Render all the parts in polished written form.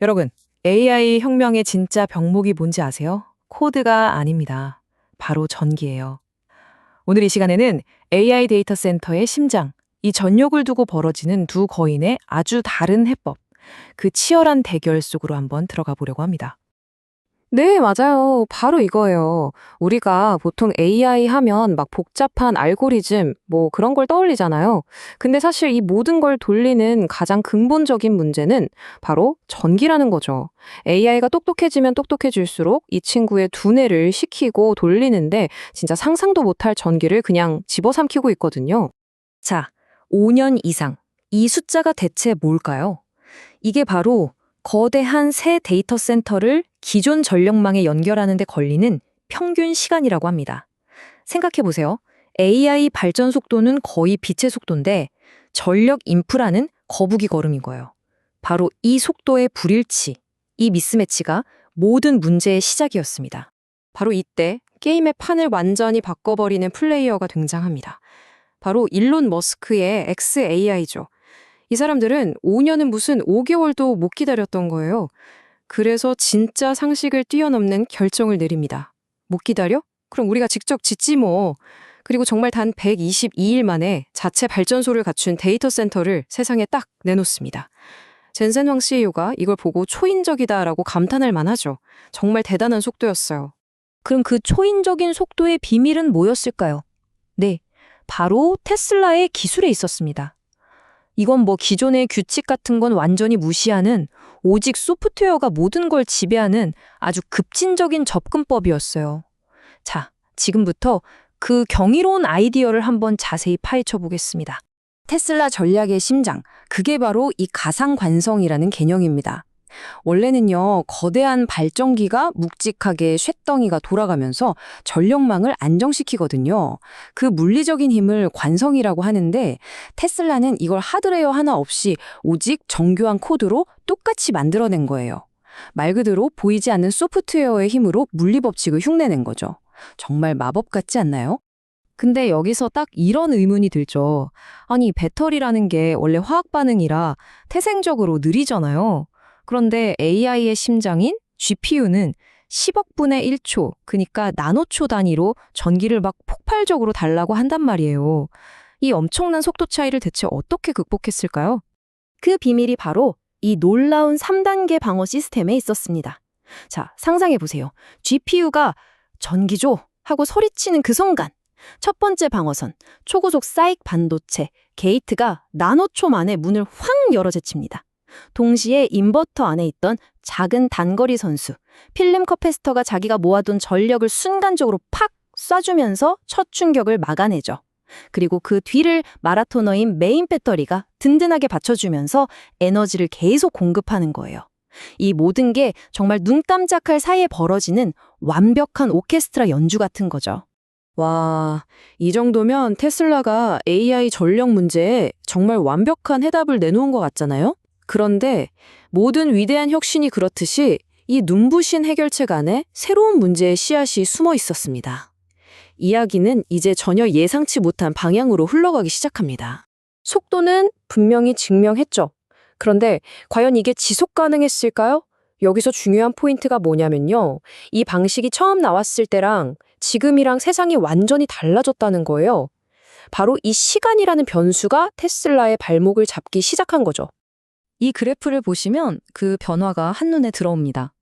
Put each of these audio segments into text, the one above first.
여러분, AI 혁명의 진짜 병목이 뭔지 아세요? 코드가 아닙니다. 바로 전기예요. 오늘 이 시간에는 AI 데이터 센터의 심장, 이 전력을 두고 벌어지는 두 거인의 아주 다른 해법, 그 치열한 대결 속으로 한번 들어가 보려고 합니다. 네, 맞아요. 바로 이거예요. 우리가 보통 AI 하면 막 복잡한 알고리즘, 뭐 그런 걸 떠올리잖아요. 근데 사실 이 모든 걸 돌리는 가장 근본적인 문제는 바로 전기라는 거죠. AI가 똑똑해지면 똑똑해질수록 이 친구의 두뇌를 식히고 돌리는데 진짜 상상도 못할 전기를 그냥 집어삼키고 있거든요. 자, 5년 이상. 이 숫자가 대체 뭘까요? 이게 바로 거대한 새 데이터 센터를 기존 전력망에 연결하는 데 걸리는 평균 시간이라고 합니다. 생각해 보세요. AI 발전 속도는 거의 빛의 속도인데 전력 인프라는 거북이 걸음인 거예요. 바로 이 속도의 불일치, 이 미스매치가 모든 문제의 시작이었습니다. 바로 이때 게임의 판을 완전히 바꿔버리는 플레이어가 등장합니다. 바로 일론 머스크의 XAI죠. 이 사람들은 5년은 무슨 5개월도 못 기다렸던 거예요. 그래서 진짜 상식을 뛰어넘는 결정을 내립니다. 못 기다려? 그럼 우리가 직접 짓지 뭐. 그리고 정말 단 122일 만에 자체 발전소를 갖춘 데이터 센터를 세상에 딱 내놓습니다. 젠센 황 CEO가 이걸 보고 초인적이다라고 감탄할 만하죠. 정말 대단한 속도였어요. 그럼 그 초인적인 속도의 비밀은 뭐였을까요? 네, 바로 테슬라의 기술에 있었습니다. 이건 뭐 기존의 규칙 같은 건 완전히 무시하는 오직 소프트웨어가 모든 걸 지배하는 아주 급진적인 접근법이었어요. 자, 지금부터 그 경이로운 아이디어를 한번 자세히 파헤쳐 보겠습니다. 테슬라 전략의 심장, 그게 바로 이 가상관성이라는 개념입니다. 원래는요, 거대한 발전기가 묵직하게 쇳덩이가 돌아가면서 전력망을 안정시키거든요. 그 물리적인 힘을 관성이라고 하는데 테슬라는 이걸 하드웨어 하나 없이 오직 정교한 코드로 똑같이 만들어낸 거예요. 말 그대로 보이지 않는 소프트웨어의 힘으로 물리법칙을 흉내낸 거죠. 정말 마법 같지 않나요? 근데 여기서 딱 이런 의문이 들죠. 아니, 배터리라는 게 원래 화학 반응이라 태생적으로 느리잖아요. 그런데 AI의 심장인 GPU는 10억 분의 1초, 그러니까 나노초 단위로 전기를 막 폭발적으로 달라고 한단 말이에요. 이 엄청난 속도 차이를 대체 어떻게 극복했을까요? 그 비밀이 바로 이 놀라운 3단계 방어 시스템에 있었습니다. 자, 상상해 보세요. GPU가 전기 줘 하고 소리치는 그 순간 첫 번째 방어선, 초고속 사이크 반도체, 게이트가 나노초 만에 문을 확 열어 제칩니다. 동시에 인버터 안에 있던 작은 단거리 선수, 필름 커패시터가 자기가 모아둔 전력을 순간적으로 팍 쏴주면서 첫 충격을 막아내죠. 그리고 그 뒤를 마라토너인 메인 배터리가 든든하게 받쳐주면서 에너지를 계속 공급하는 거예요. 이 모든 게 정말 눈 깜짝할 사이에 벌어지는 완벽한 오케스트라 연주 같은 거죠. 와, 이 정도면 테슬라가 AI 전력 문제에 정말 완벽한 해답을 내놓은 것 같잖아요? 그런데 모든 위대한 혁신이 그렇듯이 이 눈부신 해결책 안에 새로운 문제의 씨앗이 숨어 있었습니다. 이야기는 이제 전혀 예상치 못한 방향으로 흘러가기 시작합니다. 속도는 분명히 증명했죠. 그런데 과연 이게 지속 가능했을까요? 여기서 중요한 포인트가 뭐냐면요. 이 방식이 처음 나왔을 때랑 지금이랑 세상이 완전히 달라졌다는 거예요. 바로 이 시간이라는 변수가 테슬라의 발목을 잡기 시작한 거죠. 이 그래프를 보시면 그 변화가 한눈에 들어옵니다.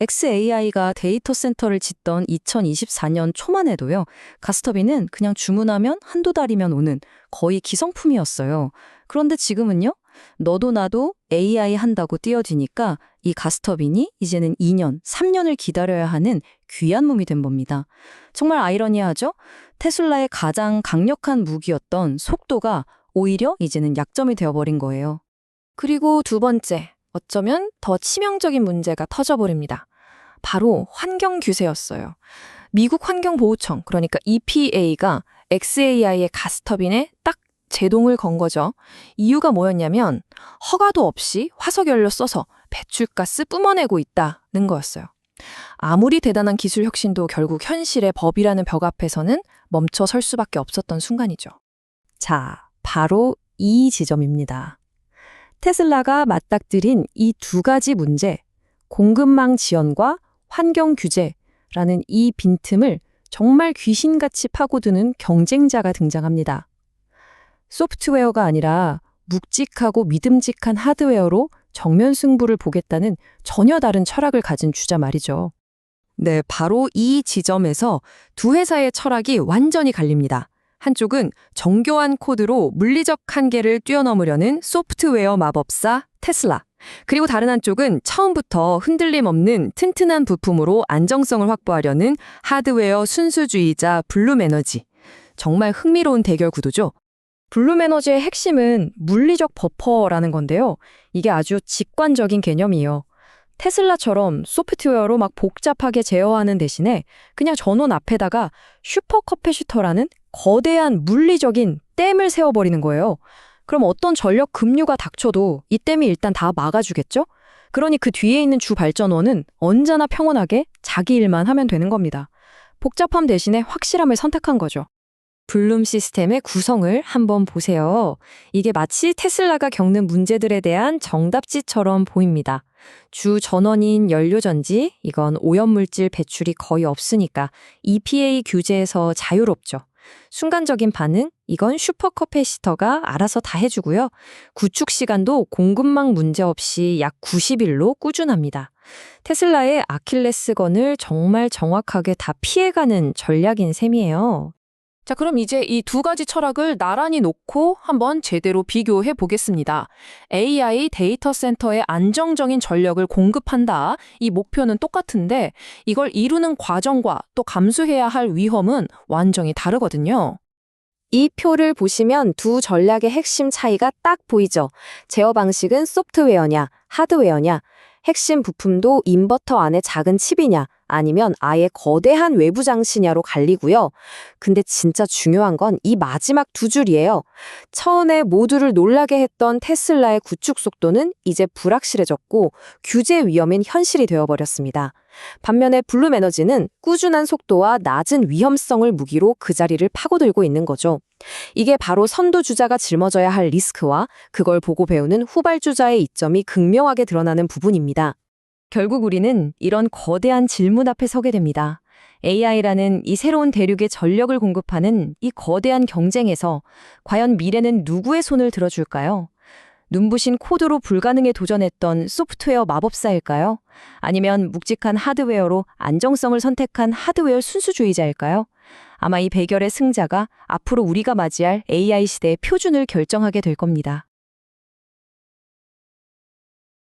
XAI가 데이터 센터를 짓던 2024년 초만 해도요, 가스터비는 그냥 주문하면 한두 달이면 오는 거의 기성품이었어요. 그런데 지금은요, 너도 나도 AI 한다고 뛰어드니까 이 가스터빈이 이제는 2년, 3년을 기다려야 하는 귀한 몸이 된 겁니다. 정말 아이러니하죠? 테슬라의 가장 강력한 무기였던 속도가 오히려 이제는 약점이 되어버린 거예요. 그리고 두 번째, 어쩌면 더 치명적인 문제가 터져버립니다. 바로 환경 규제였어요. 미국 환경보호청, 그러니까 EPA가 XAI의 가스터빈에 딱 제동을 건 거죠. 이유가 뭐였냐면 허가도 없이 화석연료 써서 배출가스 뿜어내고 있다는 거였어요. 아무리 대단한 기술 혁신도 결국 현실의 법이라는 벽 앞에서는 멈춰 설 수밖에 없었던 순간이죠. 자, 바로 이 지점입니다. 테슬라가 맞닥뜨린 이 두 가지 문제, 공급망 지연과 환경 규제라는 이 빈틈을 정말 귀신같이 파고드는 경쟁자가 등장합니다. 소프트웨어가 아니라 묵직하고 믿음직한 하드웨어로 정면 승부를 보겠다는 전혀 다른 철학을 가진 주자 말이죠. 네, 바로 이 지점에서 두 회사의 철학이 완전히 갈립니다. 한쪽은 정교한 코드로 물리적 한계를 뛰어넘으려는 소프트웨어 마법사 테슬라. 그리고 다른 한쪽은 처음부터 흔들림 없는 튼튼한 부품으로 안정성을 확보하려는 하드웨어 순수주의자 블룸에너지. 정말 흥미로운 대결 구도죠. 블룸에너지의 핵심은 물리적 버퍼라는 건데요. 이게 아주 직관적인 개념이에요. 테슬라처럼 소프트웨어로 막 복잡하게 제어하는 대신에 그냥 전원 앞에다가 슈퍼커패시터라는 거대한 물리적인 댐을 세워버리는 거예요. 그럼 어떤 전력 급류가 닥쳐도 이 댐이 일단 다 막아주겠죠? 그러니 그 뒤에 있는 주 발전원은 언제나 평온하게 자기 일만 하면 되는 겁니다. 복잡함 대신에 확실함을 선택한 거죠. 블룸 시스템의 구성을 한번 보세요. 이게 마치 테슬라가 겪는 문제들에 대한 정답지처럼 보입니다. 주 전원인 연료전지, 이건 오염물질 배출이 거의 없으니까 EPA 규제에서 자유롭죠. 순간적인 반응, 이건 슈퍼커패시터가 알아서 다 해주고요. 구축 시간도 공급망 문제 없이 약 90일로 꾸준합니다. 테슬라의 아킬레스건을 정말 정확하게 다 피해가는 전략인 셈이에요. 자, 그럼 이제 이 두 가지 철학을 나란히 놓고 한번 제대로 비교해 보겠습니다. AI 데이터 센터에 안정적인 전력을 공급한다. 이 목표는 똑같은데 이걸 이루는 과정과 또 감수해야 할 위험은 완전히 다르거든요. 이 표를 보시면 두 전략의 핵심 차이가 딱 보이죠. 제어 방식은 소프트웨어냐, 하드웨어냐, 핵심 부품도 인버터 안에 작은 칩이냐, 아니면 아예 거대한 외부 장치냐로 갈리고요. 근데 진짜 중요한 건 이 마지막 두 줄이에요. 처음에 모두를 놀라게 했던 테슬라의 구축 속도는 이제 불확실해졌고 규제 위험인 현실이 되어버렸습니다. 반면에 블룸에너지는 꾸준한 속도와 낮은 위험성을 무기로 그 자리를 파고들고 있는 거죠. 이게 바로 선두주자가 짊어져야 할 리스크와 그걸 보고 배우는 후발주자의 이점이 극명하게 드러나는 부분입니다. 결국 우리는 이런 거대한 질문 앞에 서게 됩니다. AI라는 이 새로운 대륙의 전력을 공급하는 이 거대한 경쟁에서 과연 미래는 누구의 손을 들어줄까요? 눈부신 코드로 불가능에 도전했던 소프트웨어 마법사일까요? 아니면 묵직한 하드웨어로 안정성을 선택한 하드웨어 순수주의자일까요? 아마 이 대결의 승자가 앞으로 우리가 맞이할 AI 시대의 표준을 결정하게 될 겁니다.